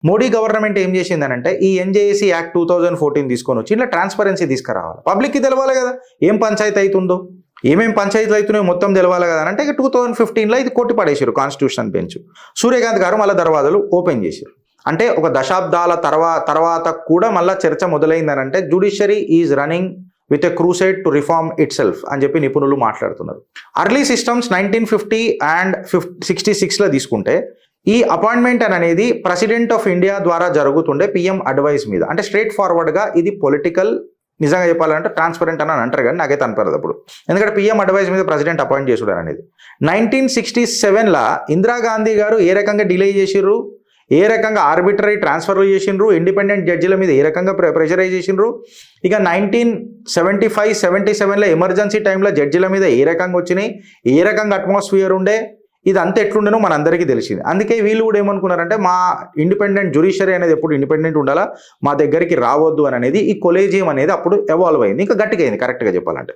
Modi government ఏం చేసిందనంటే ఈ NJAC act 2014 తీసుకొని వచ్చి ఇలా ట్రాన్స్పరెన్సీ తీసుకురావాలి. పబ్లిక్కి తెలవాలి కదా ఏం పంచాయతీ అవుతుందో, ఏమేం పంచాయతీలు అవుతున్నాయో మొత్తం తెలవాలి కదా అంటే ఇక 2015లో ఇది కొట్టి పడేసారు కాన్స్టిట్యూషన్ బెంచ్. సూర్యకాంత్ గారు మళ్ళీ దర్వాజాలు ఓపెన్ చేశారు. అంటే ఒక దశాబ్దాల తర్వాత కూడా మళ్ళీ చర్చ మొదలైందనంటే judiciary is running with a crusade to reform itself అని చెప్పి నిపుణులు మాట్లాడుతున్నారు. అర్లీ సిస్టమ్స్ 1950 అండ్ 66లో తీసుకుంటే ఈ అపాయింట్మెంట్ అనేది ప్రెసిడెంట్ ఆఫ్ ఇండియా ద్వారా జరుగుతుండే పిఎం అడ్వైస్ మీద. అంటే స్ట్రేట్ ఫార్వర్డ్గా ఇది పొలిటికల్, నిజంగా చెప్పాలంటే ట్రాన్స్పరెంట్ అని అంటారు కానీ నాకైతే అనిపరదు అప్పుడు, ఎందుకంటే పిఎం అడ్వైస్ మీద ప్రెసిడెంట్ అపాయింట్ చేసుడు అనేది. 1967లో ఇందిరాగాంధీ గారు ఏ రకంగా డిలే చేసిర్రు, ఏ రకంగా ఆర్బిటరీ ట్రాన్స్ఫర్లు చేసిండ్రు, ఇండిపెండెంట్ జడ్జిల మీద ఏ రకంగా ప్రెషరైజ్ చేసిండ్రు. ఇక 1975-77లో ఎమర్జెన్సీ టైంలో జడ్జిల మీద ఏ రకంగా వచ్చినాయి, ఏ రకంగా అట్మాస్ఫియర్ ఉండే, ఇదంతా ఎట్లుండేనో మనందరికీ తెలిసింది. అందుకే వీళ్ళు కూడా ఏమనుకున్నారంటే మా ఇండిపెండెంట్ జ్యుడిషియరీ అనేది ఎప్పుడు ఇండిపెండెంట్ ఉండాలా, మా దగ్గరికి రావద్దు అని అనేది ఈ కొలేజియం అనేది అప్పుడు ఎవాల్వ్ అయింది, ఇంకా గట్టిగా అయింది కరెక్ట్గా చెప్పాలంటే.